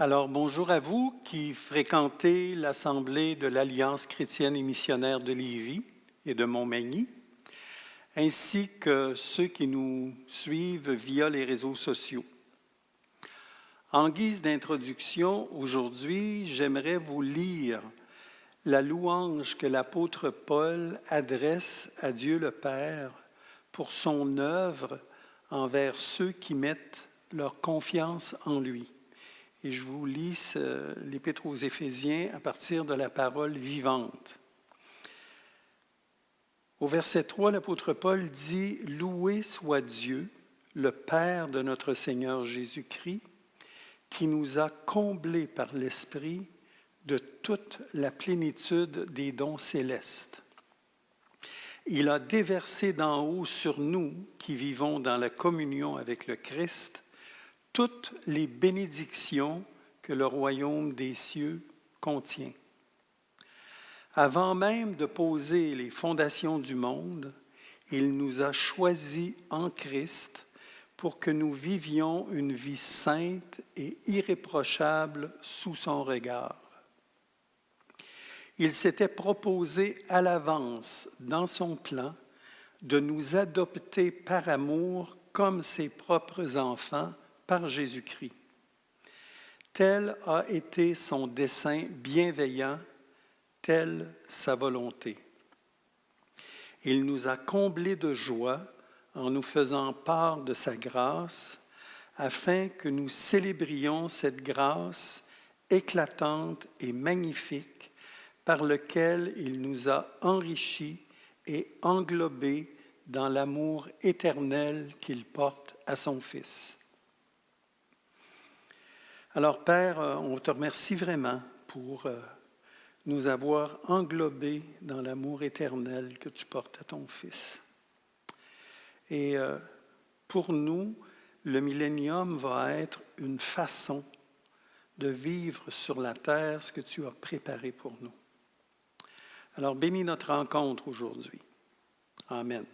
Alors, bonjour à vous qui fréquentez l'Assemblée de l'Alliance chrétienne et missionnaire de Lévis et de Montmagny, ainsi que ceux qui nous suivent via les réseaux sociaux. En guise d'introduction, aujourd'hui, j'aimerais vous lire la louange que l'apôtre Paul adresse à Dieu le Père pour son œuvre envers ceux qui mettent leur confiance en lui. Et je vous lis l'Épître aux Éphésiens à partir de la parole vivante. Au verset 3, l'apôtre Paul dit « Loué soit Dieu, le Père de notre Seigneur Jésus-Christ, qui nous a comblés par l'Esprit de toute la plénitude des dons célestes. Il a déversé d'en haut sur nous, qui vivons dans la communion avec le Christ, toutes les bénédictions que le royaume des cieux contient. Avant même de poser les fondations du monde, il nous a choisis en Christ pour que nous vivions une vie sainte et irréprochable sous son regard. Il s'était proposé à l'avance, dans son plan, de nous adopter par amour comme ses propres enfants par Jésus-Christ. Tel a été son dessein bienveillant, telle sa volonté. Il nous a comblés de joie en nous faisant part de sa grâce, afin que nous célébrions cette grâce éclatante et magnifique par laquelle il nous a enrichis et englobés dans l'amour éternel qu'il porte à son Fils. Alors, Père, on te remercie vraiment pour nous avoir englobés dans l'amour éternel que tu portes à ton Fils. Et pour nous, le millénium va être une façon de vivre sur la terre ce que tu as préparé pour nous. Alors, bénis notre rencontre aujourd'hui. Amen.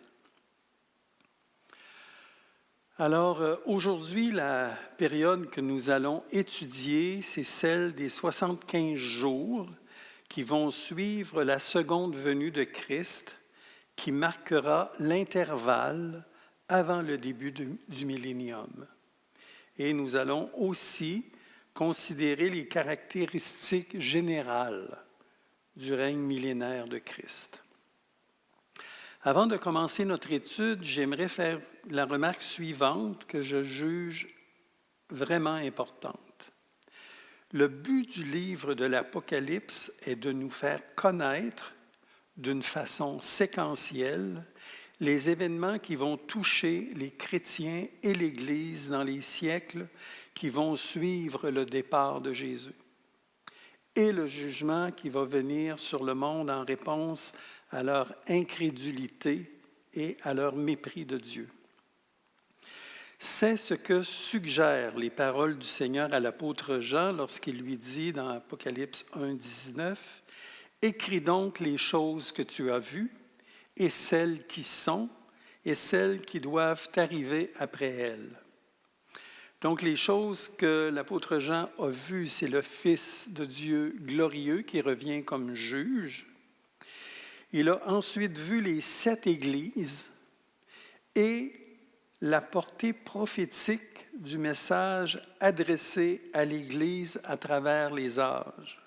Alors, aujourd'hui, la période que nous allons étudier, c'est celle des 75 jours qui vont suivre la seconde venue de Christ, qui marquera l'intervalle avant le début du millénium. Et nous allons aussi considérer les caractéristiques générales du règne millénaire de Christ. Avant de commencer notre étude, j'aimerais faire la remarque suivante que je juge vraiment importante. Le but du livre de l'Apocalypse est de nous faire connaître d'une façon séquentielle les événements qui vont toucher les chrétiens et l'Église dans les siècles qui vont suivre le départ de Jésus et le jugement qui va venir sur le monde en réponse à leur incrédulité et à leur mépris de Dieu. C'est ce que suggèrent les paroles du Seigneur à l'apôtre Jean lorsqu'il lui dit dans Apocalypse 1, 19, « Écris donc les choses que tu as vues, et celles qui sont, et celles qui doivent arriver après elles. » Donc, les choses que l'apôtre Jean a vues, c'est le Fils de Dieu glorieux qui revient comme juge. Il a ensuite vu les 7 églises et la portée prophétique du message adressé à l'Église à travers les âges.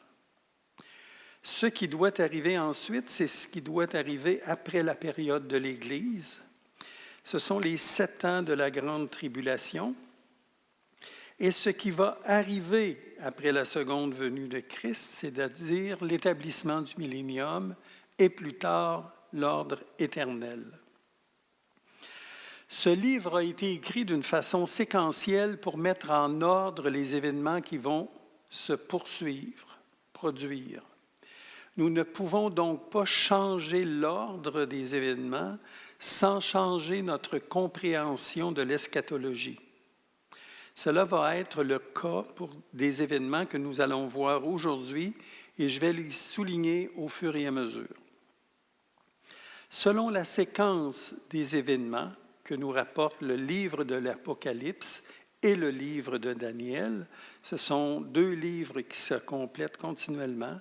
Ce qui doit arriver ensuite, c'est ce qui doit arriver après la période de l'Église. Ce sont les 7 ans de la grande tribulation. Et ce qui va arriver après la seconde venue de Christ, c'est-à-dire l'établissement du millénium et plus tard l'ordre éternel. Ce livre a été écrit d'une façon séquentielle pour mettre en ordre les événements qui vont se poursuivre, produire. Nous ne pouvons donc pas changer l'ordre des événements sans changer notre compréhension de l'eschatologie. Cela va être le cas pour des événements que nous allons voir aujourd'hui et je vais les souligner au fur et à mesure. Selon la séquence des événements que nous rapporte le livre de l'Apocalypse et le livre de Daniel. Ce sont deux livres qui se complètent continuellement.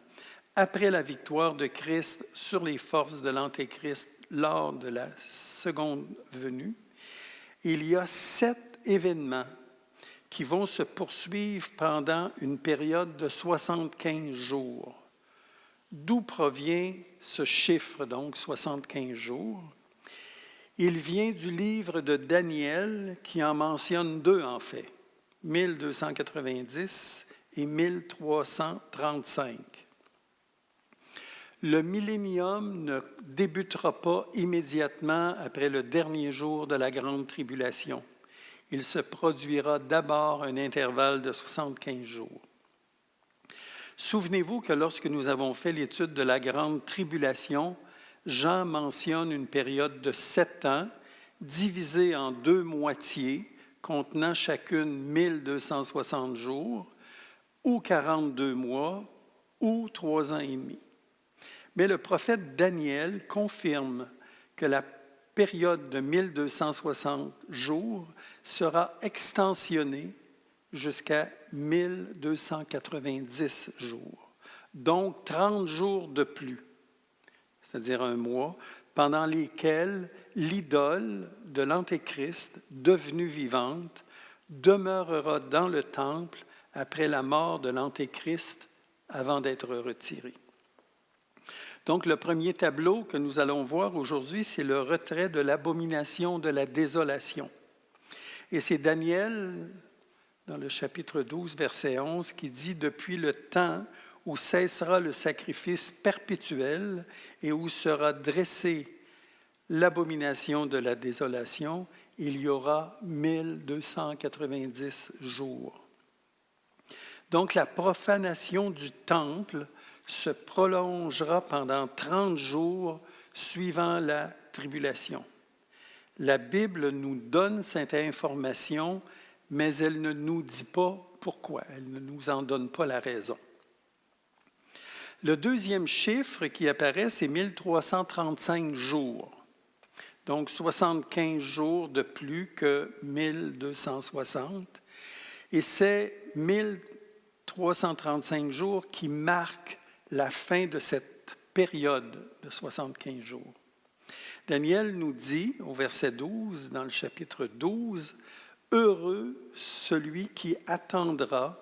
Après la victoire de Christ sur les forces de l'Antéchrist lors de la seconde venue, il y a 7 événements qui vont se poursuivre pendant une période de 75 jours. D'où provient ce chiffre, donc 75 jours? Il vient du livre de Daniel qui en mentionne 2 en fait, 1290 et 1335. Le millénium ne débutera pas immédiatement après le dernier jour de la grande tribulation. Il se produira d'abord un intervalle de 75 jours. Souvenez-vous que lorsque nous avons fait l'étude de la grande tribulation, Jean mentionne une période de 7 ans, divisée en 2 moitiés, contenant chacune 1260 jours, ou 42 mois, ou 3 ans et demi. Mais le prophète Daniel confirme que la période de 1260 jours sera extensionnée jusqu'à 1290 jours, donc 30 jours de plus, c'est-à-dire un mois, pendant lesquels l'idole de l'Antéchrist, devenue vivante, demeurera dans le temple après la mort de l'Antéchrist avant d'être retirée. Donc, le premier tableau que nous allons voir aujourd'hui, c'est le retrait de l'abomination de la désolation. Et c'est Daniel, dans le chapitre 12, verset 11, qui dit « Depuis le temps où cessera le sacrifice perpétuel et où sera dressée l'abomination de la désolation, il y aura 1290 jours. » Donc, la profanation du temple se prolongera pendant 30 jours suivant la tribulation. La Bible nous donne cette information, mais elle ne nous dit pas pourquoi, elle ne nous en donne pas la raison. Le deuxième chiffre qui apparaît, c'est 1335 jours, donc 75 jours de plus que 1260, et c'est 1335 jours qui marquent la fin de cette période de 75 jours. Daniel nous dit, au verset 12, dans le chapitre 12, « Heureux celui qui attendra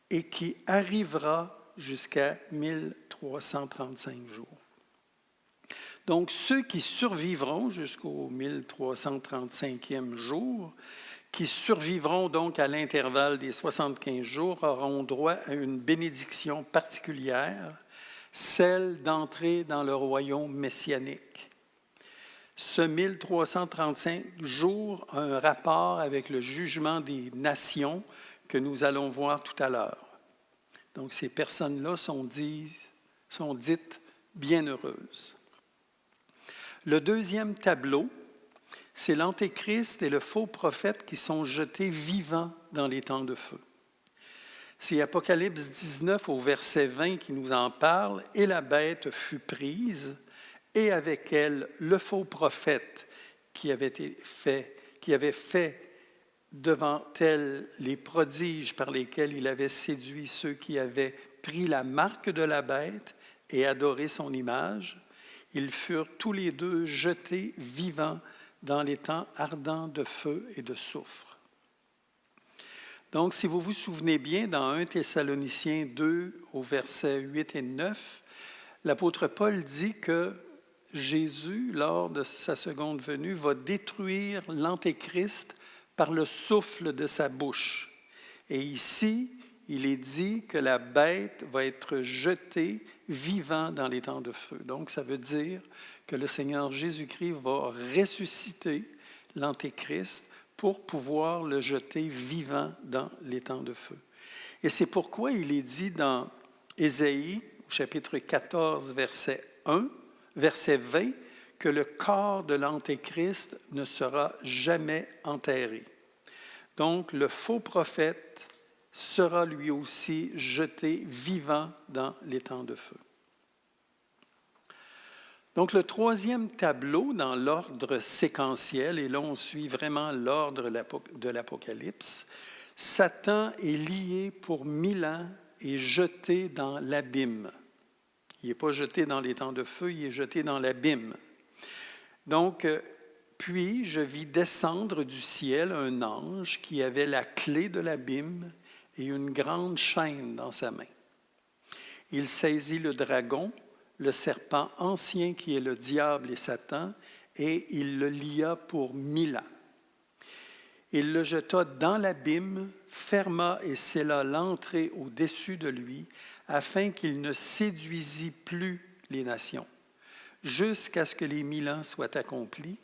et qui arrivera jusqu'à 1335 jours. » Donc, ceux qui survivront jusqu'au 1335e jour, qui survivront donc à l'intervalle des 75 jours, auront droit à une bénédiction particulière, celle d'entrer dans le royaume messianique. Ce 1335 jours a un rapport avec le jugement des nations que nous allons voir tout à l'heure. Donc, ces personnes-là sont dites bienheureuses. Le deuxième tableau, c'est l'Antéchrist et le faux prophète qui sont jetés vivants dans les temps de feu. C'est Apocalypse 19 au verset 20 qui nous en parle. « Et la bête fut prise, et avec elle le faux prophète qui avait fait devant elle les prodiges par lesquels il avait séduit ceux qui avaient pris la marque de la bête et adoré son image. Ils furent tous les deux jetés vivants dans les temps ardents de feu et de soufre. » Donc, si vous vous souvenez bien, dans 1 Thessaloniciens 2, au verset 8 et 9, l'apôtre Paul dit que Jésus, lors de sa seconde venue, va détruire l'Antéchrist par le souffle de sa bouche. Et ici, il est dit que la bête va être jetée vivant dans les temps de feu. Donc, ça veut dire que le Seigneur Jésus-Christ va ressusciter l'Antéchrist pour pouvoir le jeter vivant dans les temps de feu. Et c'est pourquoi il est dit dans Ésaïe, chapitre 14, verset 1, verset 20, que le corps de l'Antéchrist ne sera jamais enterré. Donc, le faux prophète sera lui aussi jeté vivant dans les temps de feu. Donc, le troisième tableau dans l'ordre séquentiel, et là on suit vraiment l'ordre de l'Apocalypse, Satan est lié pour 1000 ans et jeté dans l'abîme. Il n'est pas jeté dans les temps de feu, il est jeté dans l'abîme. Donc, puis je vis descendre du ciel un ange qui avait la clé de l'abîme et une grande chaîne dans sa main. Il saisit le dragon, le serpent ancien qui est le diable et Satan, et il le lia pour 1000 ans. Il le jeta dans l'abîme, ferma et scella l'entrée au-dessus de lui, afin qu'il ne séduisît plus les nations, jusqu'à ce que les 1000 ans soient accomplis.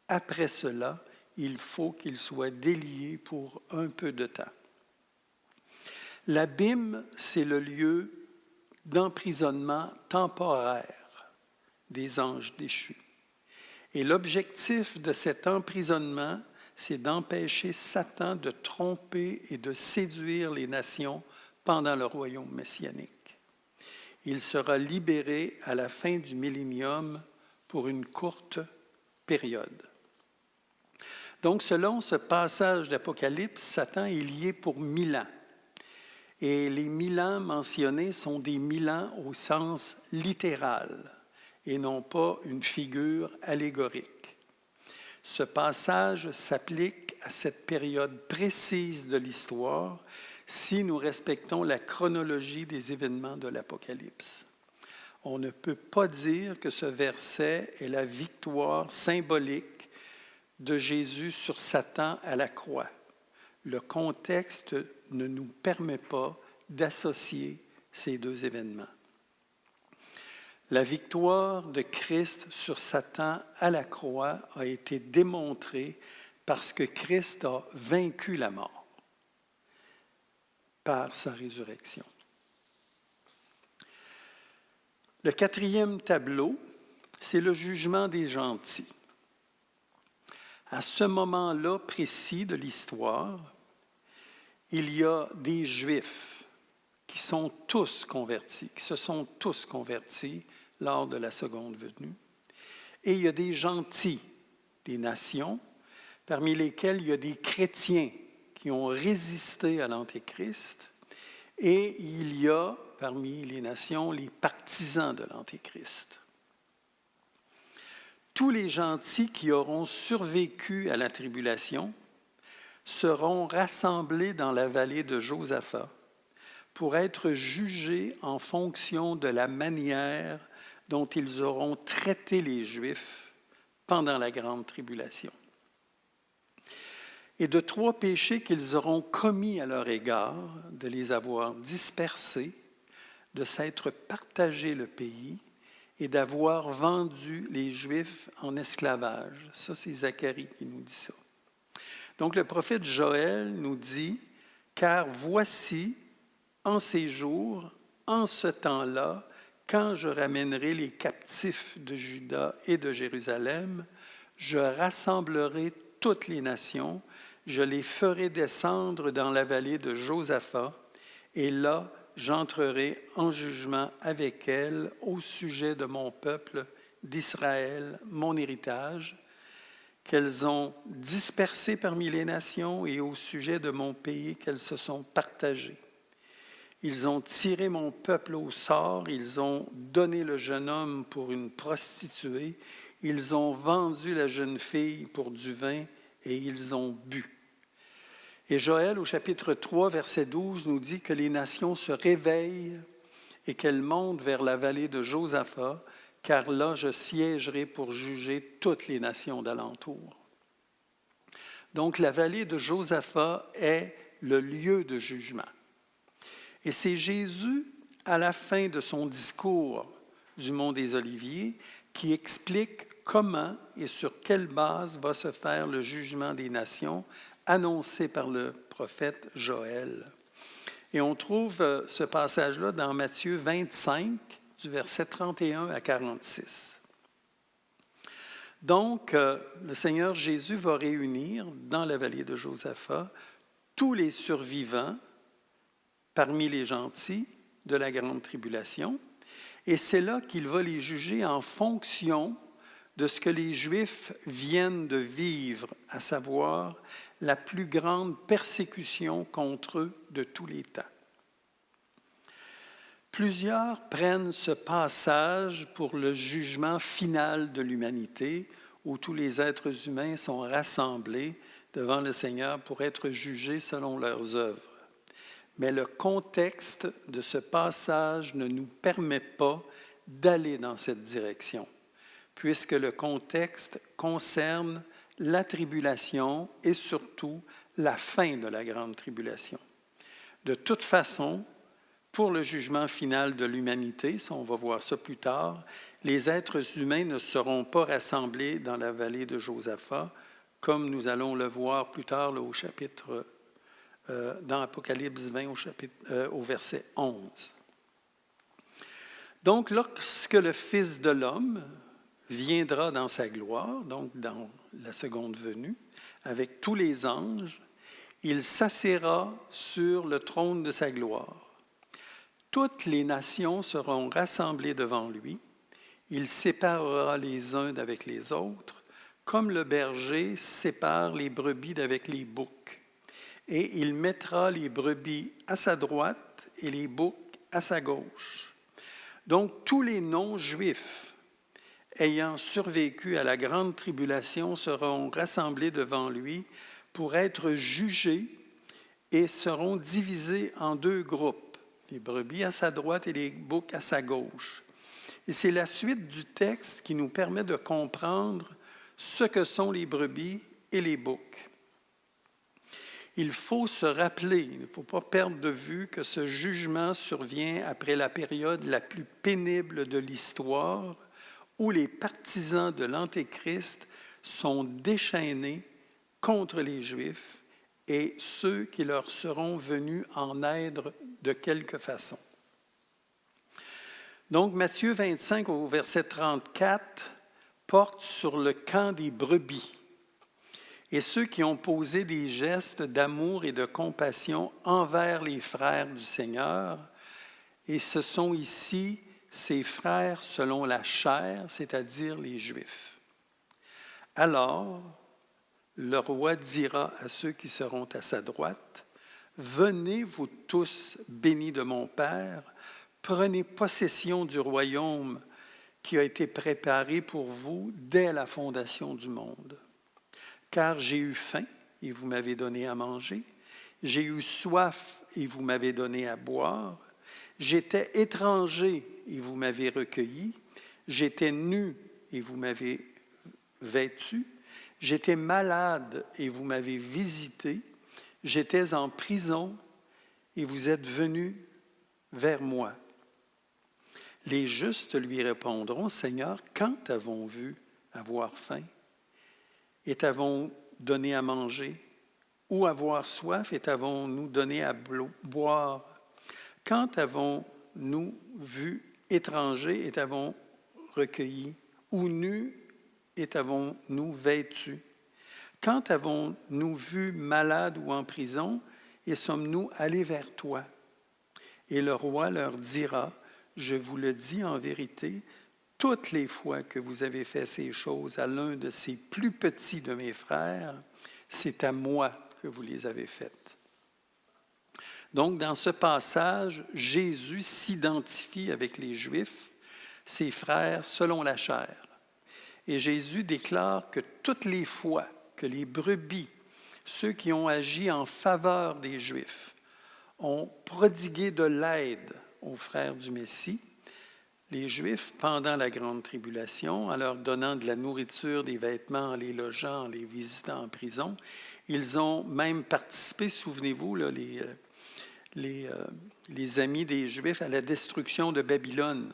Après cela, il faut qu'il soit délié pour un peu de temps. L'abîme, c'est le lieu d'emprisonnement temporaire des anges déchus. Et l'objectif de cet emprisonnement, c'est d'empêcher Satan de tromper et de séduire les nations pendant le royaume messianique. Il sera libéré à la fin du millénium pour une courte période. Donc, selon ce passage d'Apocalypse, Satan est lié pour 1000 ans. Et les 1000 ans mentionnés sont des 1000 ans au sens littéral et non pas une figure allégorique. Ce passage s'applique à cette période précise de l'histoire si nous respectons la chronologie des événements de l'Apocalypse. On ne peut pas dire que ce verset est la victoire symbolique de Jésus sur Satan à la croix. Le contexte ne nous permet pas d'associer ces deux événements. La victoire de Christ sur Satan à la croix a été démontrée parce que Christ a vaincu la mort par sa résurrection. Le 4e tableau, c'est le jugement des gentils. À ce moment-là précis de l'histoire, il y a des Juifs qui sont tous convertis, qui se sont tous convertis lors de la seconde venue. Et il y a des gentils, des nations, parmi lesquels il y a des chrétiens qui ont résisté à l'Antéchrist. Et il y a, parmi les nations, les partisans de l'Antéchrist. Tous les gentils qui auront survécu à la tribulation seront rassemblés dans la vallée de Josaphat pour être jugés en fonction de la manière dont ils auront traité les Juifs pendant la grande tribulation. Et de 3 péchés qu'ils auront commis à leur égard, de les avoir dispersés, de s'être partagé le pays et d'avoir vendu les Juifs en esclavage. Ça, c'est Zacharie qui nous dit ça. Donc, le prophète Joël nous dit « Car voici, en ces jours, en ce temps-là, quand je ramènerai les captifs de Juda et de Jérusalem, je rassemblerai toutes les nations, je les ferai descendre dans la vallée de Josaphat, et là, j'entrerai en jugement avec elles au sujet de mon peuple d'Israël, mon héritage, qu'elles ont dispersé parmi les nations et au sujet de mon pays qu'elles se sont partagées. Ils ont tiré mon peuple au sort, ils ont donné le jeune homme pour une prostituée, ils ont vendu la jeune fille pour du vin et ils ont bu. » Et Joël, au chapitre 3, verset 12, nous dit que les nations se réveillent et qu'elles montent vers la vallée de Josaphat, car là, je siégerai pour juger toutes les nations d'alentour. Donc, la vallée de Josaphat est le lieu de jugement. Et c'est Jésus, à la fin de son discours du Mont des Oliviers, qui explique comment et sur quelle base va se faire le jugement des nations annoncé par le prophète Joël. Et on trouve ce passage-là dans Matthieu 25, du verset 31 à 46. Donc, le Seigneur Jésus va réunir dans la vallée de Josaphat tous les survivants parmi les gentils de la grande tribulation, et c'est là qu'il va les juger en fonction de ce que les Juifs viennent de vivre, à savoir la plus grande persécution contre eux de tous les temps. Plusieurs prennent ce passage pour le jugement final de l'humanité, où tous les êtres humains sont rassemblés devant le Seigneur pour être jugés selon leurs œuvres. Mais le contexte de ce passage ne nous permet pas d'aller dans cette direction, puisque le contexte concerne la tribulation et surtout la fin de la grande tribulation. De toute façon, pour le jugement final de l'humanité, ça, on va voir ça plus tard, les êtres humains ne seront pas rassemblés dans la vallée de Josaphat, comme nous allons le voir plus tard là, au chapitre, dans Apocalypse 20, au verset 11. Donc, lorsque le Fils de l'homme viendra dans sa gloire, donc dans la seconde venue, avec tous les anges, il s'assiera sur le trône de sa gloire. Toutes les nations seront rassemblées devant lui. Il séparera les uns d'avec les autres, comme le berger sépare les brebis d'avec les boucs. Et il mettra les brebis à sa droite et les boucs à sa gauche. Donc, tous les non-juifs ayant survécu à la grande tribulation seront rassemblés devant lui pour être jugés et seront divisés en deux groupes. Les brebis à sa droite et les boucs à sa gauche. Et c'est la suite du texte qui nous permet de comprendre ce que sont les brebis et les boucs. Il faut se rappeler, il ne faut pas perdre de vue que ce jugement survient après la période la plus pénible de l'histoire, où les partisans de l'Antéchrist sont déchaînés contre les Juifs et ceux qui leur seront venus en aide de quelque façon. Donc, Matthieu 25, au verset 34, porte sur le camp des brebis et ceux qui ont posé des gestes d'amour et de compassion envers les frères du Seigneur. Et ce sont ici ses frères selon la chair, c'est-à-dire les Juifs. Alors, le roi dira à ceux qui seront à sa droite, « Venez, vous tous bénis de mon Père, prenez possession du royaume qui a été préparé pour vous dès la fondation du monde. Car j'ai eu faim et vous m'avez donné à manger, j'ai eu soif et vous m'avez donné à boire, j'étais étranger et vous m'avez recueilli, j'étais nu et vous m'avez vêtu, j'étais malade et vous m'avez visité, j'étais en prison et vous êtes venus vers moi. » Les justes lui répondront, « Seigneur, quand avons-nous vu avoir faim et t'avons donné à manger, ou avoir soif et t'avons-nous donné à boire? Quand avons-nous vu étranger et t'avons recueilli, ou nu et t'avons-nous vêtu? Quand avons-nous vu malade ou en prison et sommes-nous allés vers toi? » Et le roi leur dira, « Je vous le dis en vérité, toutes les fois que vous avez fait ces choses à l'un de ces plus petits de mes frères, c'est à moi que vous les avez faites. » Donc, dans ce passage, Jésus s'identifie avec les Juifs, ses frères selon la chair. Et Jésus déclare que toutes les fois que les brebis, ceux qui ont agi en faveur des Juifs, ont prodigué de l'aide aux frères du Messie, les Juifs, pendant la grande tribulation, en leur donnant de la nourriture, des vêtements, en les logeant, en les visitant en prison, ils ont même participé, souvenez-vous, là, les amis des Juifs, à la destruction de Babylone.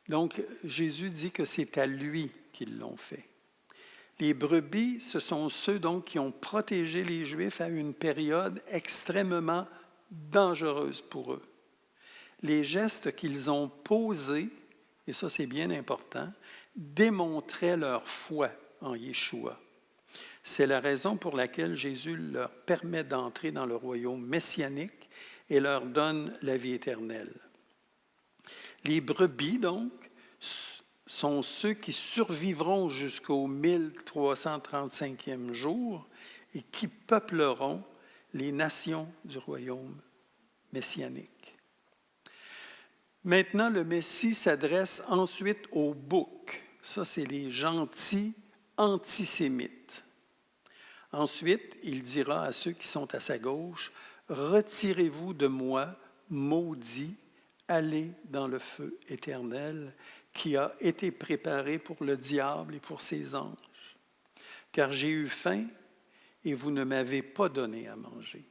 Donc, Jésus dit que c'est à lui qu'ils l'ont fait. Les brebis, ce sont ceux donc qui ont protégé les Juifs à une période extrêmement dangereuse pour eux. Les gestes qu'ils ont posés, et ça c'est bien important, démontraient leur foi en Yeshua. C'est la raison pour laquelle Jésus leur permet d'entrer dans le royaume messianique et leur donne la vie éternelle. Les brebis, donc, sont ceux qui survivront jusqu'au 1335e jour et qui peupleront les nations du royaume messianique. Maintenant, le Messie s'adresse ensuite aux boucs. Ça, c'est les gentils antisémites. Ensuite, il dira à ceux qui sont à sa gauche, « Retirez-vous de moi, maudits, allez dans le feu éternel qui a été préparé pour le diable et pour ses anges. Car j'ai eu faim et vous ne m'avez pas donné à manger.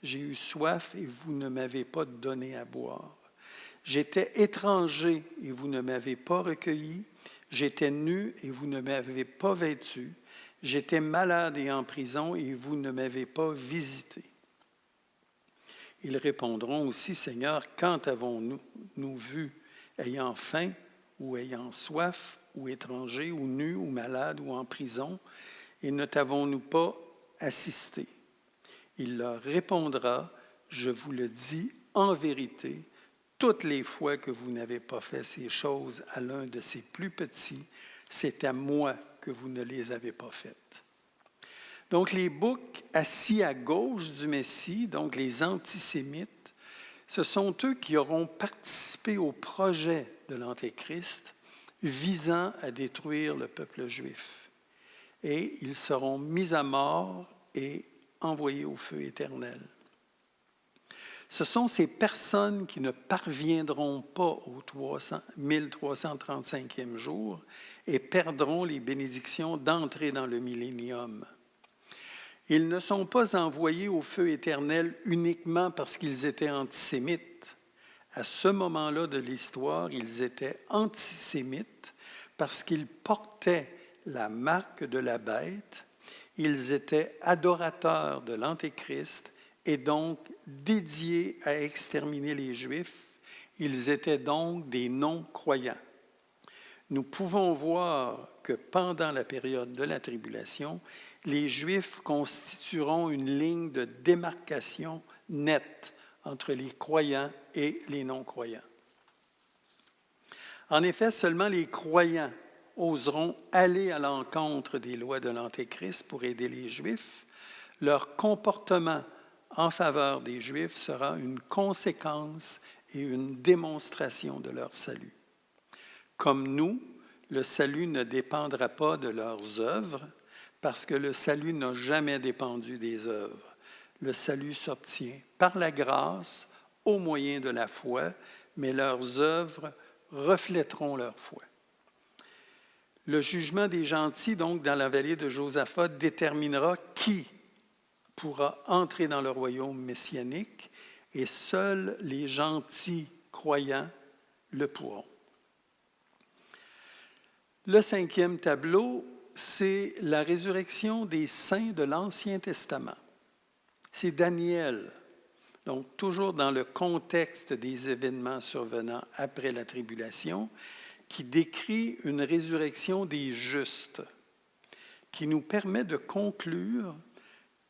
J'ai eu soif et vous ne m'avez pas donné à boire. J'étais étranger et vous ne m'avez pas recueilli. J'étais nu et vous ne m'avez pas vêtu. J'étais malade et en prison et vous ne m'avez pas visité. » Ils répondront aussi, « Seigneur, quand avons-nous vu ayant faim ou ayant soif ou étranger ou nu ou malade ou en prison et ne t'avons-nous pas assisté? » Il leur répondra, « Je vous le dis en vérité, toutes les fois que vous n'avez pas fait ces choses à l'un de ces plus petits, c'est à moi que vous ne les avez pas faites. » Donc les boucs assis à gauche du Messie, donc les antisémites, ce sont eux qui auront participé au projet de l'Antéchrist visant à détruire le peuple juif. Et ils seront mis à mort et envoyés au feu éternel. Ce sont ces personnes qui ne parviendront pas au 1335e jour et perdront les bénédictions d'entrer dans le millénium. Ils ne sont pas envoyés au feu éternel uniquement parce qu'ils étaient antisémites. À ce moment-là de l'histoire, ils étaient antisémites parce qu'ils portaient la marque de la bête, ils étaient adorateurs de l'Antéchrist et donc dédiés à exterminer les Juifs. Ils étaient donc des non-croyants. Nous pouvons voir que pendant la période de la tribulation, les Juifs constitueront une ligne de démarcation nette entre les croyants et les non-croyants. En effet, seulement les croyants oseront aller à l'encontre des lois de l'Antéchrist pour aider les Juifs. Leur comportement en faveur des Juifs sera une conséquence et une démonstration de leur salut. Comme nous, le salut ne dépendra pas de leurs œuvres, parce que le salut n'a jamais dépendu des œuvres. Le salut s'obtient par la grâce, au moyen de la foi, mais leurs œuvres reflèteront leur foi. Le jugement des gentils, donc, dans la vallée de Josaphat, déterminera qui pourra entrer dans le royaume messianique, et seuls les gentils croyants le pourront. Le 5e tableau, c'est la résurrection des saints de l'Ancien Testament. C'est Daniel, donc toujours dans le contexte des événements survenant après la tribulation, qui décrit une résurrection des justes, qui nous permet de conclure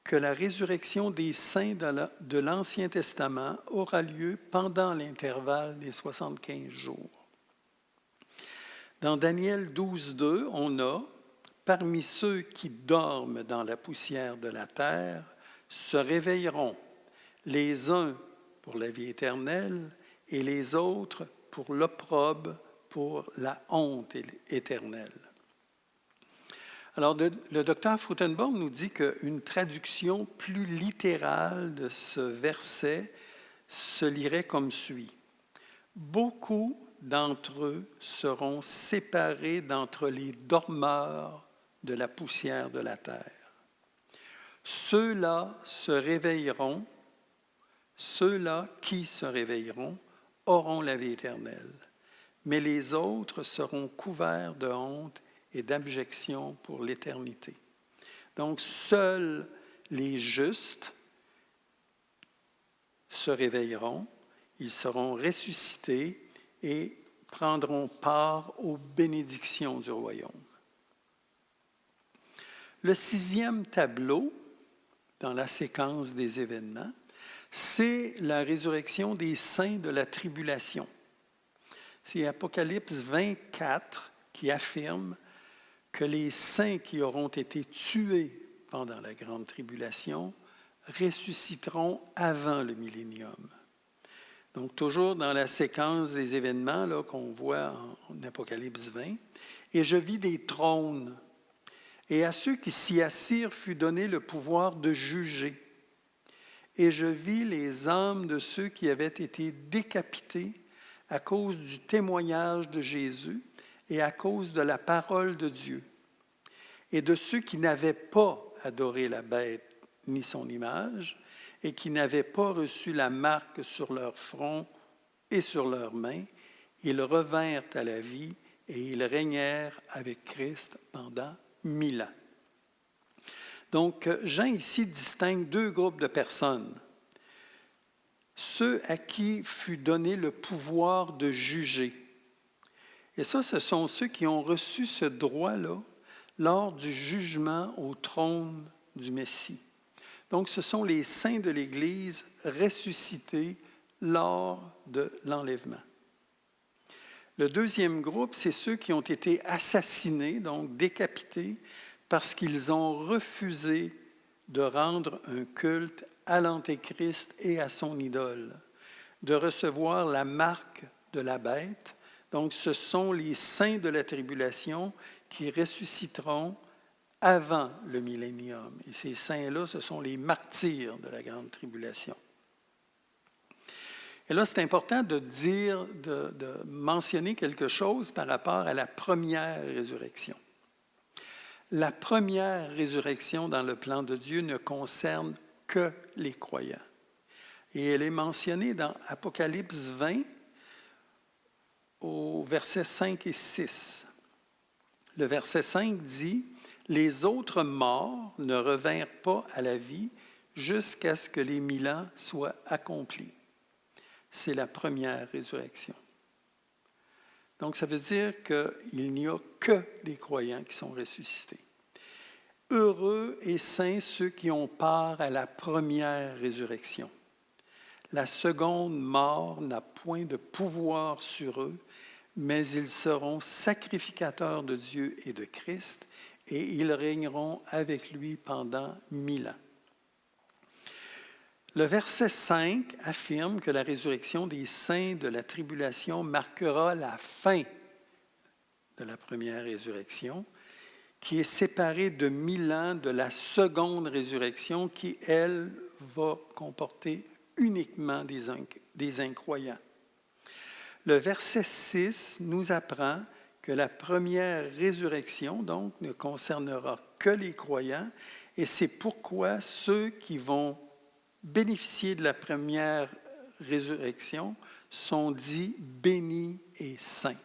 que la résurrection des saints de l'Ancien Testament aura lieu pendant l'intervalle des 75 jours. Dans Daniel 12:2, on a « Parmi ceux qui dorment dans la poussière de la terre se réveilleront, les uns pour la vie éternelle et les autres pour l'opprobre, pour la honte éternelle. » Alors, le docteur Foutenbaum nous dit qu'une traduction plus littérale de ce verset se lirait comme suit. « Beaucoup d'entre eux seront séparés d'entre les dormeurs de la poussière de la terre. Ceux-là qui se réveilleront auront la vie éternelle, mais les autres seront couverts de honte et d'abjection pour l'éternité. » Donc, seuls les justes se réveilleront, ils seront ressuscités et prendront part aux bénédictions du royaume. Le 6e tableau, dans la séquence des événements, c'est la résurrection des saints de la tribulation. C'est Apocalypse 24, qui affirme que les saints qui auront été tués pendant la grande tribulation ressusciteront avant le millénium. Donc, toujours dans la séquence des événements là, qu'on voit en Apocalypse 20. « Et je vis des trônes, et à ceux qui s'y assirent fut donné le pouvoir de juger. Et je vis les âmes de ceux qui avaient été décapités à cause du témoignage de Jésus et à cause de la parole de Dieu, et de ceux qui n'avaient pas adoré la bête ni son image, et qui n'avaient pas reçu la marque sur leur front et sur leurs mains. Ils revinrent à la vie et ils régnèrent avec Christ pendant 1000 ans. » Donc, Jean ici distingue deux groupes de personnes. Ceux à qui fut donné le pouvoir de juger. Et ça, ce sont ceux qui ont reçu ce droit-là lors du jugement au trône du Messie. Donc, ce sont les saints de l'Église ressuscités lors de l'enlèvement. Le deuxième groupe, c'est ceux qui ont été assassinés, donc décapités, parce qu'ils ont refusé de rendre un culte à l'Antéchrist et à son idole, de recevoir la marque de la bête. Donc, ce sont les saints de la tribulation qui ressusciteront avant le millénium. Et ces saints-là, ce sont les martyrs de la grande tribulation. Et là, c'est important de mentionner quelque chose par rapport à la première résurrection. La première résurrection dans le plan de Dieu ne concerne que les croyants. Et elle est mentionnée dans Apocalypse 20, au verset 5 et 6. Le verset 5 dit « Les autres morts ne revinrent pas à la vie jusqu'à ce que les 1000 ans soient accomplis. » C'est la première résurrection. Donc, ça veut dire qu'il n'y a que des croyants qui sont ressuscités. Heureux et saints ceux qui ont part à la première résurrection. La seconde mort n'a point de pouvoir sur eux, mais ils seront sacrificateurs de Dieu et de Christ, et ils régneront avec lui pendant 1000 ans. Le verset 5 affirme que la résurrection des saints de la tribulation marquera la fin de la première résurrection, qui est séparée de 1000 ans de la seconde résurrection, qui, elle, va comporter uniquement des incroyants. Le verset 6 nous apprend que la première résurrection, donc, ne concernera que les croyants, et c'est pourquoi ceux qui vont bénéficier de la première résurrection sont dits bénis et saints.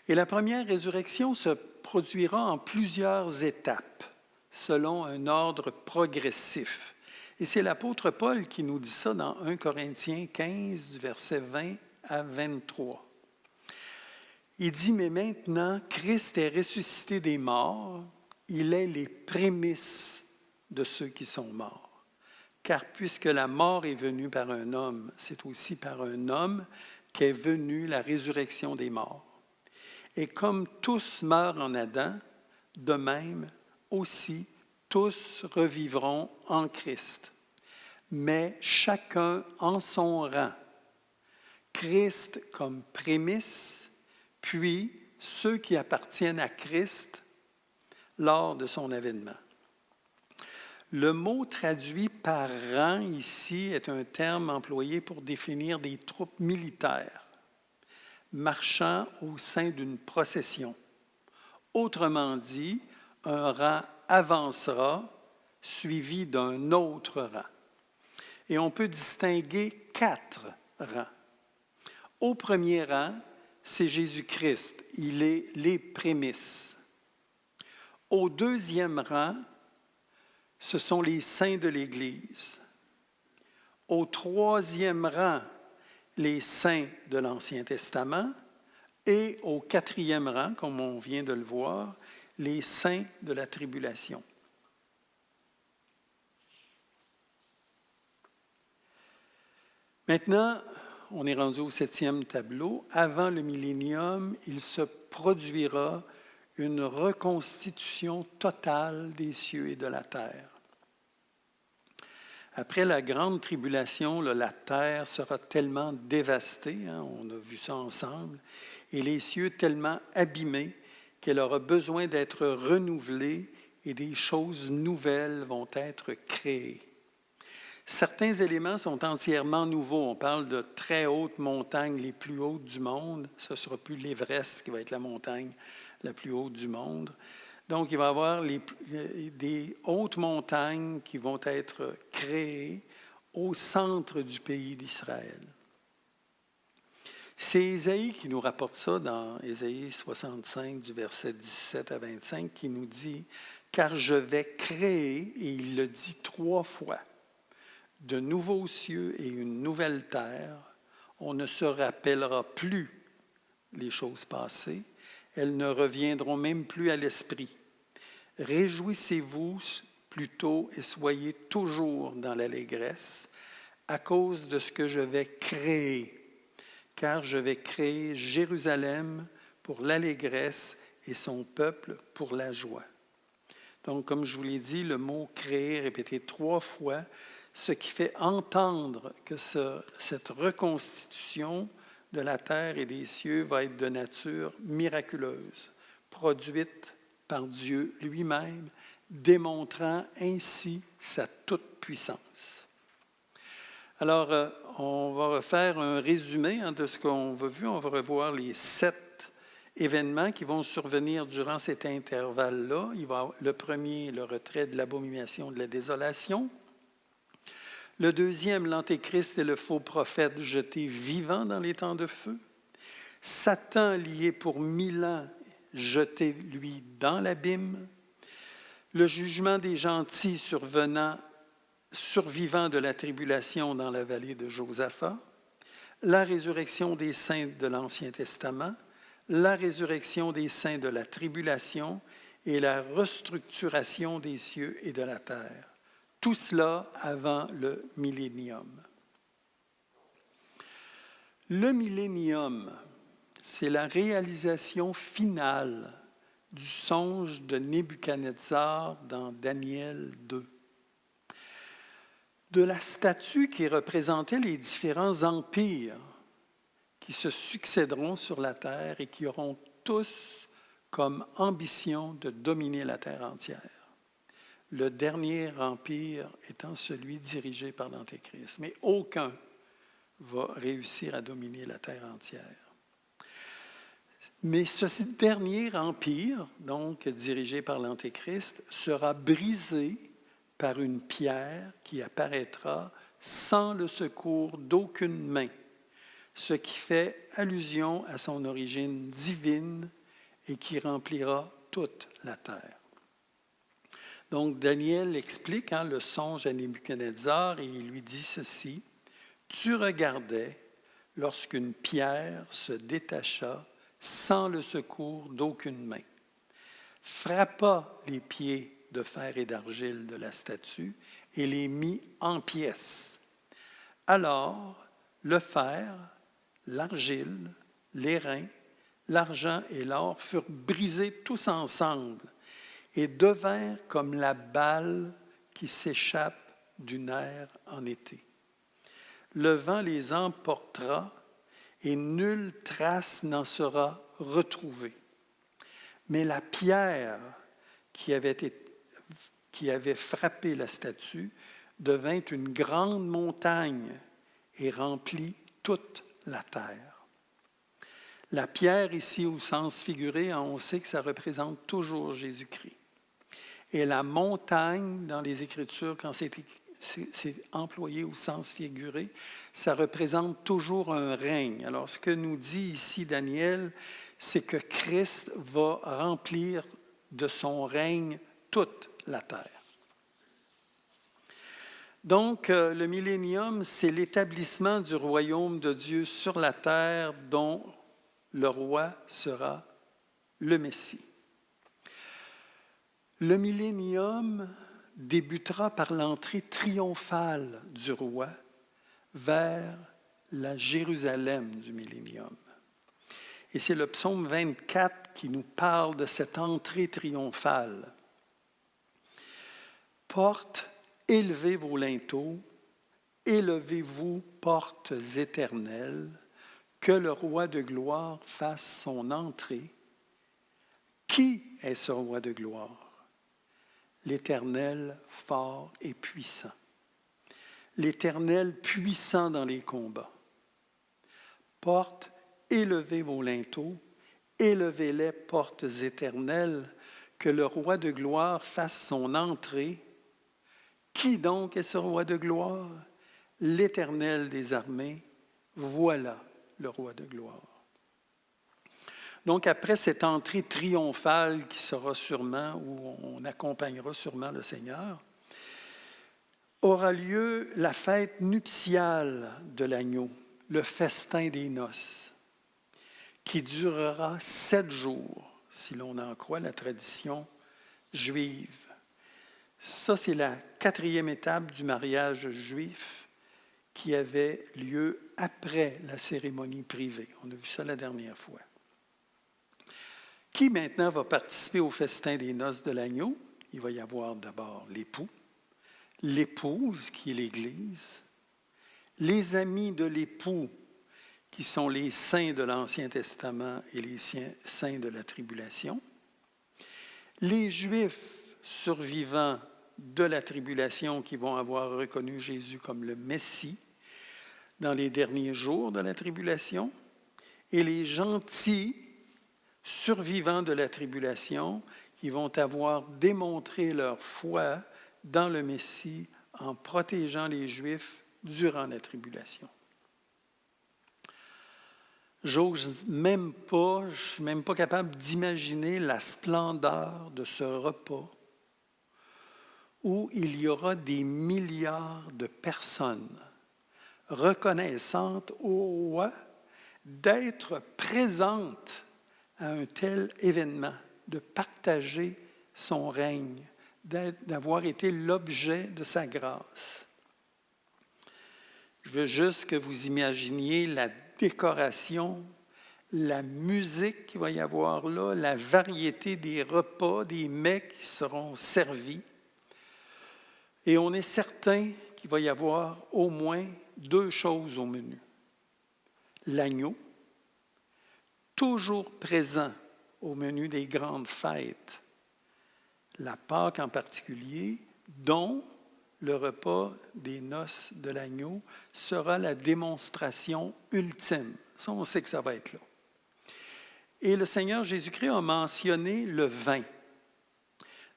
Et la première résurrection se produira en plusieurs étapes, selon un ordre progressif. Et c'est l'apôtre Paul qui nous dit ça dans 1 Corinthiens 15, du verset 20 à 23. Il dit « Mais maintenant, Christ est ressuscité des morts, il est les prémices de ceux qui sont morts. Car puisque la mort est venue par un homme, c'est aussi par un homme qu'est venue la résurrection des morts. Et comme tous meurent en Adam, de même aussi tous revivront en Christ. Mais chacun en son rang. Christ comme prémisse, puis ceux qui appartiennent à Christ lors de son avènement. » Le mot traduit par rang ici est un terme employé pour définir des troupes militaires marchant au sein d'une procession. Autrement dit, un rang avancera suivi d'un autre rang. Et on peut distinguer 4 rangs. Au premier rang, c'est Jésus-Christ, il est les prémices. Au deuxième rang, ce sont les saints de l'Église. Au troisième rang, les saints de l'Ancien Testament. Et au quatrième rang, comme on vient de le voir, les saints de la tribulation. Maintenant, on est rendu au 7e tableau. Avant le millénium, il se produira une reconstitution totale des cieux et de la terre. Après la grande tribulation, la terre sera tellement dévastée, on a vu ça ensemble, et les cieux tellement abîmés qu'elle aura besoin d'être renouvelée et des choses nouvelles vont être créées. Certains éléments sont entièrement nouveaux. On parle de très hautes montagnes, les plus hautes du monde. Ce ne sera plus l'Everest qui va être la montagne la plus haute du monde. Donc, il va y avoir des hautes montagnes qui vont être créées au centre du pays d'Israël. C'est Ésaïe qui nous rapporte ça dans Ésaïe 65, du verset 17 à 25, qui nous dit « Car je vais créer, et il le dit 3 fois, de nouveaux cieux et une nouvelle terre. On ne se rappellera plus les choses passées. Elles ne reviendront même plus à l'esprit. Réjouissez-vous plutôt et soyez toujours dans l'allégresse à cause de ce que je vais créer. Car je vais créer Jérusalem pour l'allégresse et son peuple pour la joie. » Donc, comme je vous l'ai dit, le mot « créer » répété 3 fois, ce qui fait entendre que cette reconstitution de la terre et des cieux va être de nature miraculeuse, produite par Dieu lui-même, démontrant ainsi sa toute-puissance. Alors, on va refaire un résumé de ce qu'on a vu. On va revoir les 7 événements qui vont survenir durant cet intervalle-là. Il va le premier, le retrait de l'abomination de la désolation. Le deuxième, l'Antéchrist et le faux prophète jetés vivants dans les temps de feu. Satan lié pour 1000 ans, jeté, lui, dans l'abîme. Le jugement des gentils survivant de la tribulation dans la vallée de Josaphat. La résurrection des saints de l'Ancien Testament. La résurrection des saints de la tribulation et la restructuration des cieux et de la terre. Tout cela avant le millénium. Le millénium, c'est la réalisation finale du songe de Nebuchadnezzar dans Daniel 2. De la statue qui représentait les différents empires qui se succéderont sur la terre et qui auront tous comme ambition de dominer la terre entière. Le dernier empire étant celui dirigé par l'Antéchrist. Mais aucun va réussir à dominer la terre entière. Mais ce dernier empire, donc dirigé par l'Antéchrist, sera brisé par une pierre qui apparaîtra sans le secours d'aucune main, ce qui fait allusion à son origine divine et qui remplira toute la terre. Donc, Daniel explique le songe à Nebuchadnezzar et il lui dit ceci. « Tu regardais lorsqu'une pierre se détacha sans le secours d'aucune main, frappa les pieds de fer et d'argile de la statue et les mit en pièces. Alors, le fer, l'argile, l'airain, l'argent et l'or furent brisés tous ensemble et devinrent comme la balle qui s'échappe du nerf en été. Le vent les emportera et nulle trace n'en sera retrouvée. Mais la pierre qui avait frappé la statue devint une grande montagne et remplit toute la terre. » La pierre ici au sens figuré, on sait que ça représente toujours Jésus-Christ. Et la montagne, dans les Écritures, quand c'est employé au sens figuré, ça représente toujours un règne. Alors, ce que nous dit ici Daniel, c'est que Christ va remplir de son règne toute la terre. Donc, le millénium, c'est l'établissement du royaume de Dieu sur la terre dont le roi sera le Messie. Le millénium débutera par l'entrée triomphale du roi vers la Jérusalem du millénium. Et c'est le psaume 24 qui nous parle de cette entrée triomphale. Portes, élevez vos linteaux, élevez-vous, portes éternelles, que le roi de gloire fasse son entrée. Qui est ce roi de gloire? L'Éternel fort et puissant. L'Éternel puissant dans les combats. Portes, élevez vos linteaux, élevez-les, portes éternelles, que le roi de gloire fasse son entrée. Qui donc est ce roi de gloire? L'Éternel des armées, voilà le roi de gloire. Donc, après cette entrée triomphale qui sera sûrement, où on accompagnera sûrement le Seigneur, aura lieu la fête nuptiale de l'agneau, le festin des noces, qui durera 7 jours, si l'on en croit la tradition juive. Ça, c'est la 4e étape du mariage juif qui avait lieu après la cérémonie privée. On a vu ça la dernière fois. Qui maintenant va participer au festin des noces de l'agneau? Il va y avoir d'abord l'époux, l'épouse qui est l'Église, les amis de l'époux qui sont les saints de l'Ancien Testament et les saints de la tribulation, les Juifs survivants de la tribulation qui vont avoir reconnu Jésus comme le Messie dans les derniers jours de la tribulation, et les gentils survivants de la tribulation qui vont avoir démontré leur foi dans le Messie en protégeant les Juifs durant la tribulation. Je ne suis même pas capable d'imaginer la splendeur de ce repas où il y aura des milliards de personnes reconnaissantes au roi d'être présentes à un tel événement, de partager son règne, d'avoir été l'objet de sa grâce. Je veux juste que vous imaginiez la décoration, la musique qu'il va y avoir là, la variété des repas, des mets qui seront servis. Et on est certain qu'il va y avoir au moins 2 choses au menu. L'agneau, toujours présent au menu des grandes fêtes, la Pâque en particulier, dont le repas des noces de l'agneau sera la démonstration ultime. Ça, on sait que ça va être là. Et le Seigneur Jésus-Christ a mentionné le vin.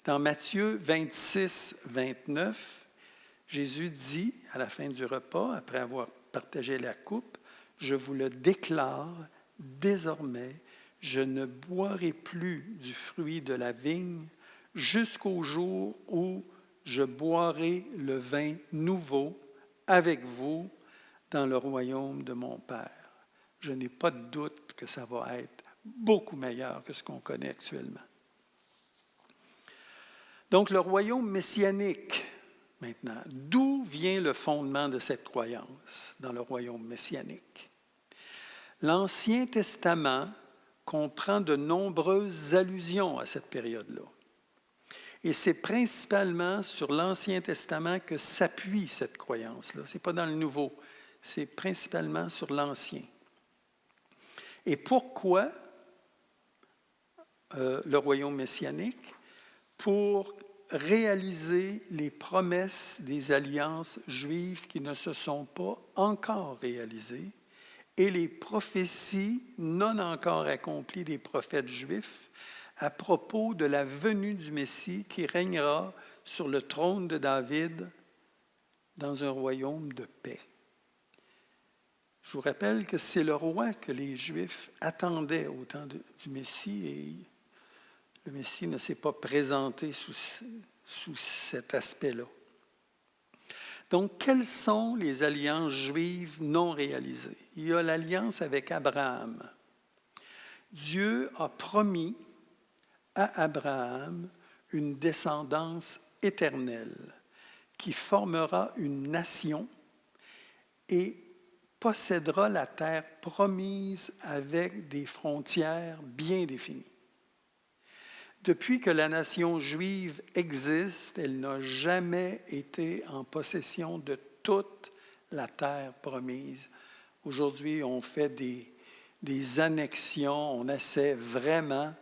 Dans Matthieu 26, 29, Jésus dit, à la fin du repas, après avoir partagé la coupe, « Je vous le déclare, désormais, je ne boirai plus du fruit de la vigne jusqu'au jour où je boirai le vin nouveau avec vous dans le royaume de mon Père. » Je n'ai pas de doute que ça va être beaucoup meilleur que ce qu'on connaît actuellement. Donc, le royaume messianique, maintenant, d'où vient le fondement de cette croyance dans le royaume messianique? L'Ancien Testament comprend de nombreuses allusions à cette période-là. Et c'est principalement sur l'Ancien Testament que s'appuie cette croyance-là. Ce n'est pas dans le Nouveau, c'est principalement sur l'Ancien. Et pourquoi le royaume messianique? Pour réaliser les promesses des alliances juives qui ne se sont pas encore réalisées et les prophéties non encore accomplies des prophètes juifs à propos de la venue du Messie qui régnera sur le trône de David dans un royaume de paix. Je vous rappelle que c'est le roi que les Juifs attendaient au temps du Messie et le Messie ne s'est pas présenté sous cet aspect-là. Donc, quelles sont les alliances juives non réalisées? Il y a l'alliance avec Abraham. Dieu a promis à Abraham une descendance éternelle qui formera une nation et possédera la terre promise avec des frontières bien définies. Depuis que la nation juive existe, elle n'a jamais été en possession de toute la terre promise. Aujourd'hui, on fait des annexions, on essaie vraiment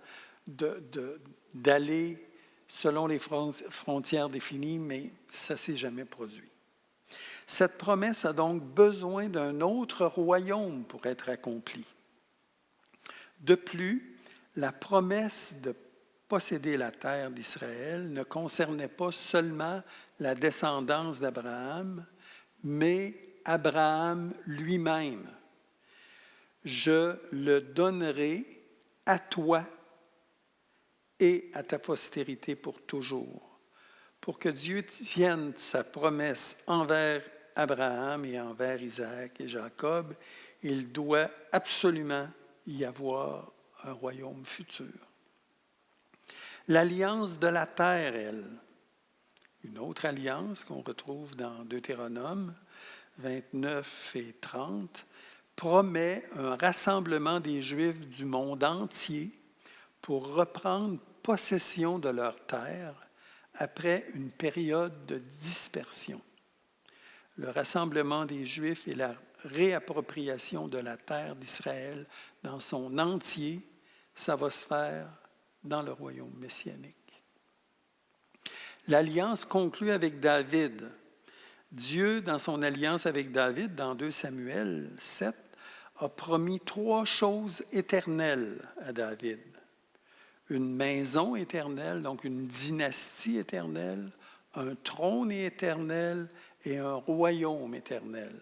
d'aller selon les frontières définies, mais ça ne s'est jamais produit. Cette promesse a donc besoin d'un autre royaume pour être accomplie. De plus, la promesse de posséder la terre d'Israël ne concernait pas seulement la descendance d'Abraham, mais Abraham lui-même. Je le donnerai à toi et à ta postérité pour toujours, pour que Dieu tienne sa promesse envers Abraham et envers Isaac et Jacob. Il doit absolument y avoir un royaume futur. L'alliance de la terre, elle, une autre alliance qu'on retrouve dans Deutéronome 29 et 30, promet un rassemblement des Juifs du monde entier pour reprendre possession de leur terre après une période de dispersion. Le rassemblement des Juifs et la réappropriation de la terre d'Israël dans son entier, ça va se faire dans le royaume messianique. L'alliance conclue avec David. Dieu, dans son alliance avec David, dans 2 Samuel 7, a promis 3 choses éternelles à David. Une maison éternelle, donc une dynastie éternelle, un trône éternel et un royaume éternel.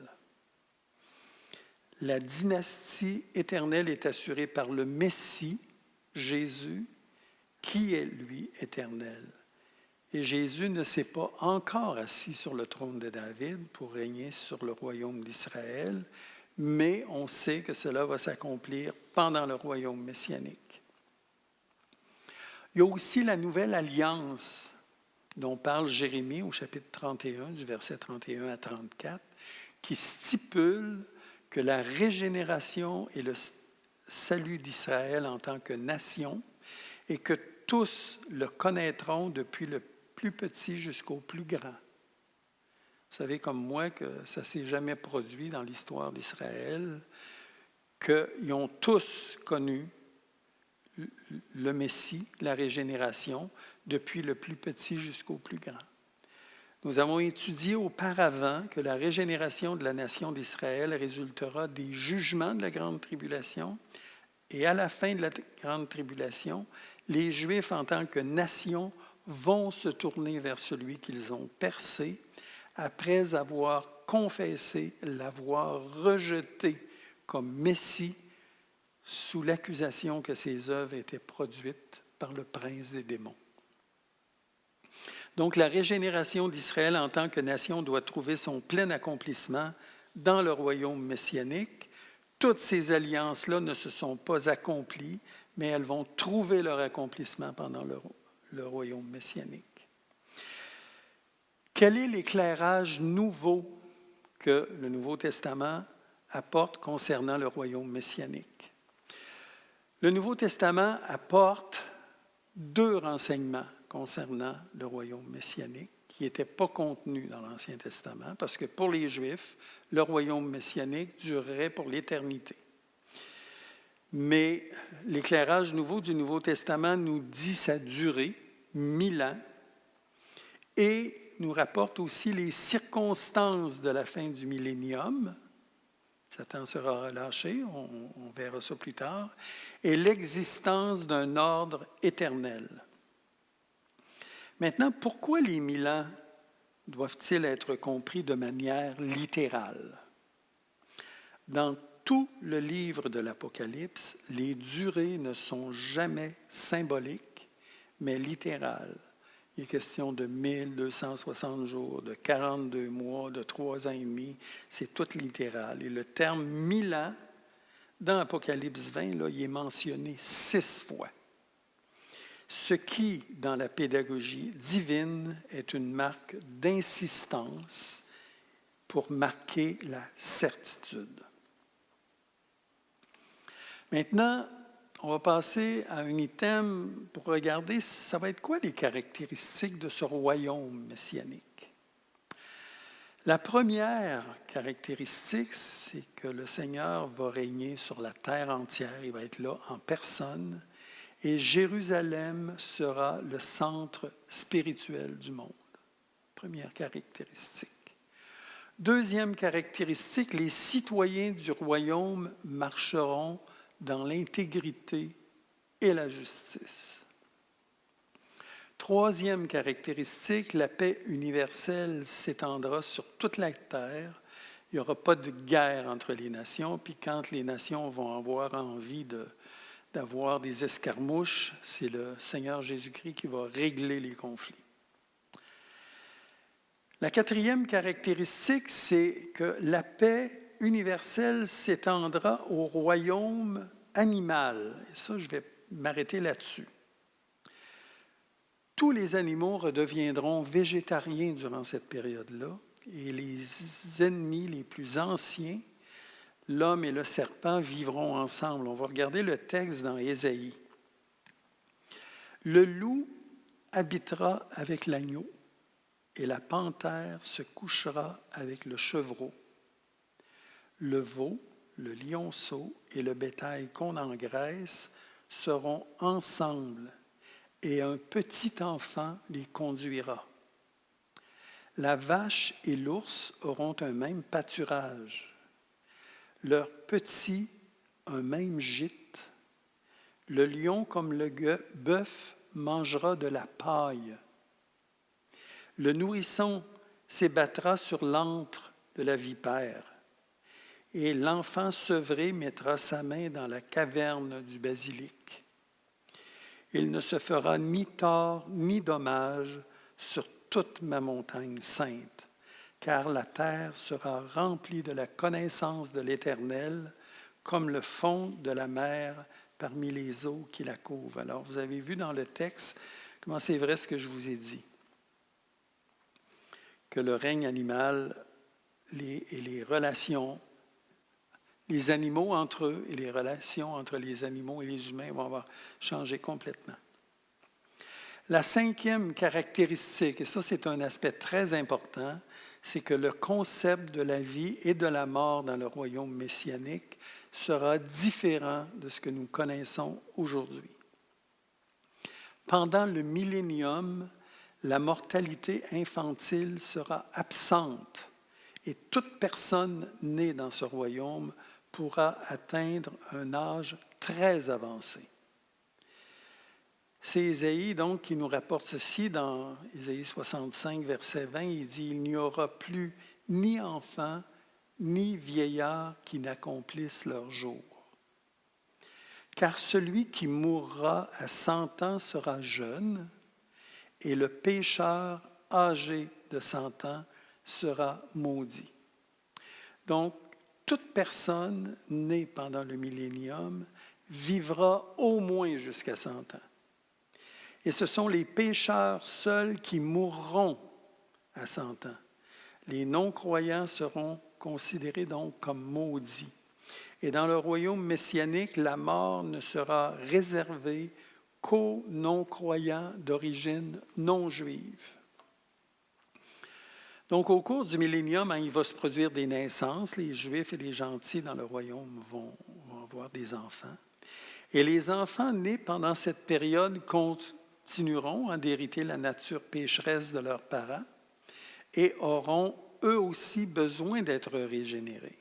La dynastie éternelle est assurée par le Messie, Jésus, qui est, lui, éternel. Et Jésus ne s'est pas encore assis sur le trône de David pour régner sur le royaume d'Israël, mais on sait que cela va s'accomplir pendant le royaume messianique. Il y a aussi la nouvelle alliance dont parle Jérémie au chapitre 31, du verset 31 à 34, qui stipule que la régénération et le salut d'Israël en tant que nation, et que tous le connaîtront depuis le plus petit jusqu'au plus grand. Vous savez comme moi que ça ne s'est jamais produit dans l'histoire d'Israël, qu'ils ont tous connu le Messie, la régénération, depuis le plus petit jusqu'au plus grand. Nous avons étudié auparavant que la régénération de la nation d'Israël résultera des jugements de la Grande Tribulation, et à la fin de la Grande Tribulation, les Juifs, en tant que nation, vont se tourner vers celui qu'ils ont percé après avoir confessé l'avoir rejeté comme Messie sous l'accusation que ses œuvres étaient produites par le prince des démons. Donc, la régénération d'Israël en tant que nation doit trouver son plein accomplissement dans le royaume messianique. Toutes ces alliances-là ne se sont pas accomplies, mais elles vont trouver leur accomplissement pendant le royaume messianique. Quel est l'éclairage nouveau que le Nouveau Testament apporte concernant le royaume messianique? Le Nouveau Testament apporte 2 renseignements concernant le royaume messianique qui n'étaient pas contenus dans l'Ancien Testament, parce que pour les Juifs, le royaume messianique durerait pour l'éternité. Mais l'éclairage nouveau du Nouveau Testament nous dit sa durée, 1000 ans, et nous rapporte aussi les circonstances de la fin du millénium. Satan sera relâché, on verra ça plus tard, et l'existence d'un ordre éternel. Maintenant, pourquoi les 1000 ans doivent-ils être compris de manière littérale? Dans tout le livre de l'Apocalypse, les durées ne sont jamais symboliques, mais littérales. Il est question de 1260 jours, de 42 mois, de 3 ans et demi. C'est tout littéral. Et le terme 1000 ans, dans Apocalypse 20, là, il est mentionné 6 fois. Ce qui, dans la pédagogie divine, est une marque d'insistance pour marquer la certitude. Maintenant, on va passer à un item pour regarder ça va être quoi les caractéristiques de ce royaume messianique. La première caractéristique, c'est que le Seigneur va régner sur la terre entière. Il va être là en personne. Et Jérusalem sera le centre spirituel du monde. Première caractéristique. Deuxième caractéristique, les citoyens du royaume marcheront dans l'intégrité et la justice. Troisième caractéristique, la paix universelle s'étendra sur toute la terre. Il n'y aura pas de guerre entre les nations, puis quand les nations vont avoir envie d'avoir des escarmouches, c'est le Seigneur Jésus-Christ qui va régler les conflits. La quatrième caractéristique, c'est que la paix universelle s'étendra au royaume animal. Et ça, je vais m'arrêter là-dessus. Tous les animaux redeviendront végétariens durant cette période-là, et les ennemis les plus anciens, l'homme et le serpent, vivront ensemble. On va regarder le texte dans Ésaïe. Le loup habitera avec l'agneau, et la panthère se couchera avec le chevreau. Le veau, le lionceau et le bétail qu'on engraisse seront ensemble, et un petit enfant les conduira. La vache et l'ours auront un même pâturage, leurs petits un même gîte. Le lion comme le bœuf mangera de la paille. Le nourrisson s'ébattra sur l'antre de la vipère, et l'enfant sevré mettra sa main dans la caverne du basilic. Il ne se fera ni tort ni dommage sur toute ma montagne sainte, car la terre sera remplie de la connaissance de l'Éternel, comme le fond de la mer parmi les eaux qui la couvrent. Alors, vous avez vu dans le texte comment c'est vrai ce que je vous ai dit, que le règne animal et les relations, les animaux entre eux et les relations entre les animaux et les humains vont avoir changé complètement. La cinquième caractéristique, et ça c'est un aspect très important, c'est que le concept de la vie et de la mort dans le royaume messianique sera différent de ce que nous connaissons aujourd'hui. Pendant le millénium, la mortalité infantile sera absente et toute personne née dans ce royaume pourra atteindre un âge très avancé. C'est Ésaïe, donc, qui nous rapporte ceci dans Ésaïe 65, verset 20. Il dit « Il n'y aura plus ni enfant, ni vieillard qui n'accomplissent leur jour. Car celui qui mourra à 100 ans sera jeune, et le pécheur âgé de 100 ans sera maudit. » Donc, toute personne née pendant le millénium vivra au moins jusqu'à 100 ans. Et ce sont les pécheurs seuls qui mourront à 100 ans. Les non-croyants seront considérés donc comme maudits. Et dans le royaume messianique, la mort ne sera réservée qu'aux non-croyants d'origine non juive. Donc, au cours du millénium, il va se produire des naissances. Les Juifs et les gentils dans le royaume vont avoir des enfants. Et les enfants nés pendant cette période continueront d'hériter la nature pécheresse de leurs parents et auront eux aussi besoin d'être régénérés.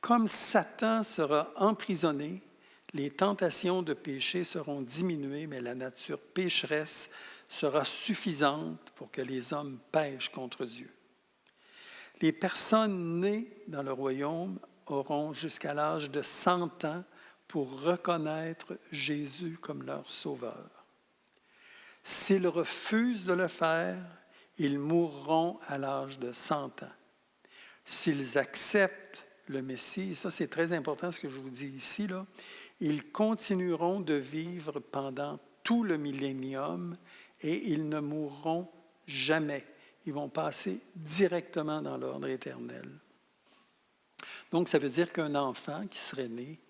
Comme Satan sera emprisonné, les tentations de péché seront diminuées, mais la nature pécheresse sera suffisante pour que les hommes pêchent contre Dieu. Les personnes nées dans le royaume auront jusqu'à l'âge de 100 ans pour reconnaître Jésus comme leur sauveur. S'ils refusent de le faire, ils mourront à l'âge de 100 ans. S'ils acceptent le Messie, et ça c'est très important ce que je vous dis ici, là, ils continueront de vivre pendant tout le millénium et ils ne mourront jamais. Ils vont passer directement dans l'ordre éternel. Donc ça veut dire qu'un enfant qui serait né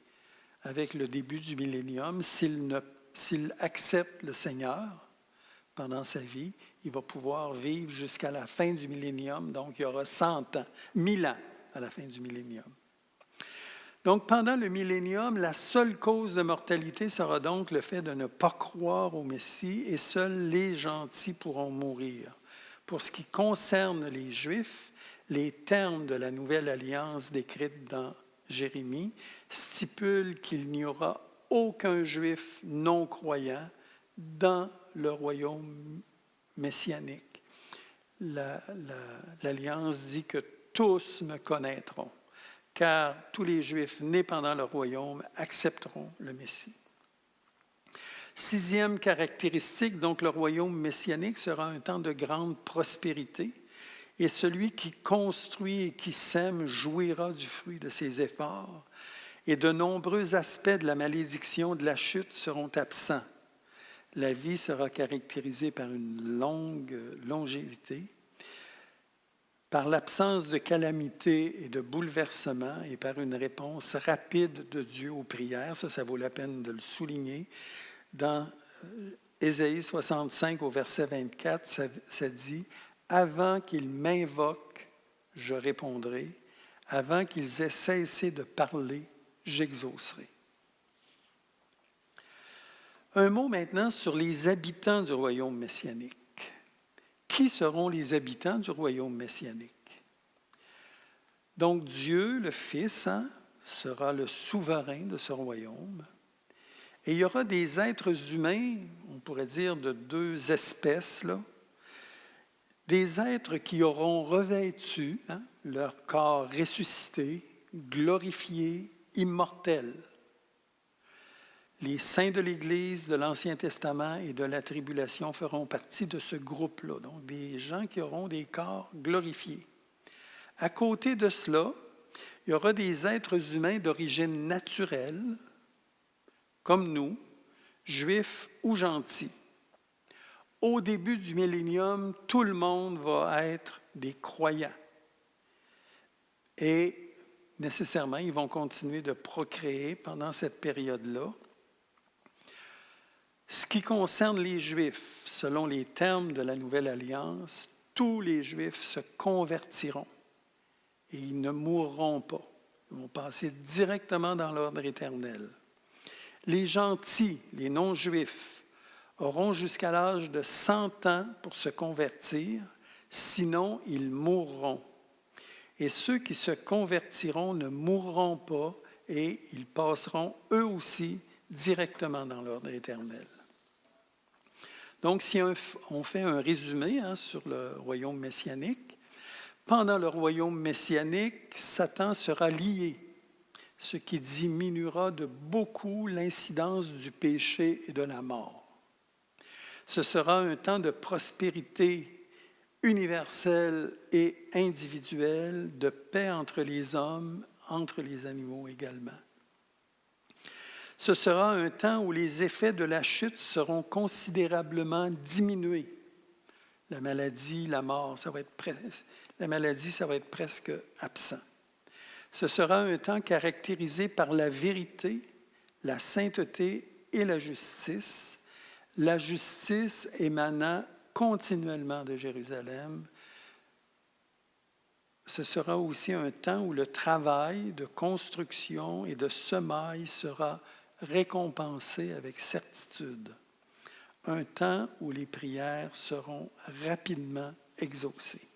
avec le début du millénium. S'il accepte le Seigneur pendant sa vie, il va pouvoir vivre jusqu'à la fin du millénium. Donc, il y aura 100 ans, 1000 ans à la fin du millénium. Donc, pendant le millénium, la seule cause de mortalité sera donc le fait de ne pas croire au Messie et seuls les gentils pourront mourir. Pour ce qui concerne les Juifs, les termes de la nouvelle alliance décrite dans Jérémie stipulent qu'il n'y aura aucun Juif non-croyant dans le royaume messianique. L'Alliance dit que tous me connaîtront, car tous les Juifs nés pendant le royaume accepteront le Messie. Sixième caractéristique, donc le royaume messianique sera un temps de grande prospérité et celui qui construit et qui sème jouira du fruit de ses efforts et de nombreux aspects de la malédiction de la chute seront absents. La vie sera caractérisée par une longue longévité, par l'absence de calamités et de bouleversements et par une réponse rapide de Dieu aux prières. Ça vaut la peine de le souligner. Dans Ésaïe 65 au verset 24, ça dit « Avant qu'ils m'invoquent, je répondrai. Avant qu'ils aient cessé de parler, j'exaucerai. » Un mot maintenant sur les habitants du royaume messianique. Qui seront les habitants du royaume messianique? Donc Dieu, le Fils, sera le souverain de ce royaume. Et il y aura des êtres humains, on pourrait dire de deux espèces, là, des êtres qui auront revêtu leur corps ressuscité, glorifié, immortel. Les saints de l'Église, de l'Ancien Testament et de la Tribulation feront partie de ce groupe-là, donc des gens qui auront des corps glorifiés. À côté de cela, il y aura des êtres humains d'origine naturelle, comme nous, juifs ou gentils. Au début du millénium, tout le monde va être des croyants. Et nécessairement, ils vont continuer de procréer pendant cette période-là. Ce qui concerne les Juifs, selon les termes de la Nouvelle Alliance, tous les Juifs se convertiront et ils ne mourront pas. Ils vont passer directement dans l'ordre éternel. Les gentils, les non-Juifs, auront jusqu'à l'âge de 100 ans pour se convertir, sinon ils mourront. Et ceux qui se convertiront ne mourront pas et ils passeront eux aussi directement dans l'ordre éternel. Donc, si on fait un résumé sur le royaume messianique, pendant le royaume messianique, Satan sera lié, ce qui diminuera de beaucoup l'incidence du péché et de la mort. Ce sera un temps de prospérité universelle et individuelle, de paix entre les hommes, entre les animaux également. Ce sera un temps où les effets de la chute seront considérablement diminués. La maladie, la mort, ça va être presque absent. Ce sera un temps caractérisé par la vérité, la sainteté et la justice émanant continuellement de Jérusalem. Ce sera aussi un temps où le travail de construction et de semaille sera récompensé avec certitude. Un temps où les prières seront rapidement exaucées.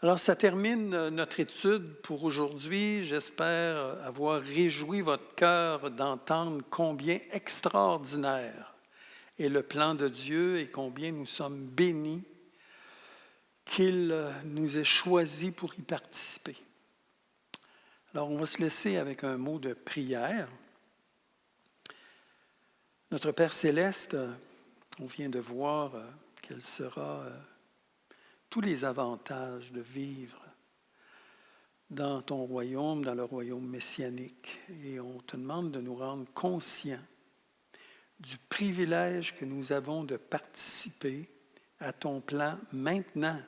Alors, ça termine notre étude pour aujourd'hui. J'espère avoir réjoui votre cœur d'entendre combien extraordinaire est le plan de Dieu et combien nous sommes bénis qu'il nous ait choisis pour y participer. Alors, on va se laisser avec un mot de prière. Notre Père céleste, on vient de voir quels seront tous les avantages de vivre dans ton royaume, dans le royaume messianique. Et on te demande de nous rendre conscients du privilège que nous avons de participer à ton plan maintenant,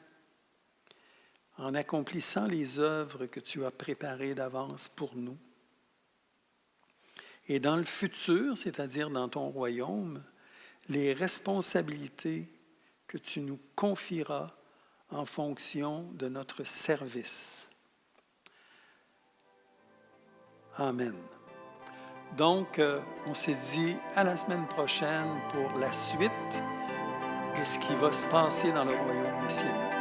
en accomplissant les œuvres que tu as préparées d'avance pour nous. et dans le futur, c'est-à-dire dans ton royaume, les responsabilités que tu nous confieras en fonction de notre service. Amen. Donc, on s'est dit à la semaine prochaine pour la suite de ce qui va se passer dans le royaume messianique.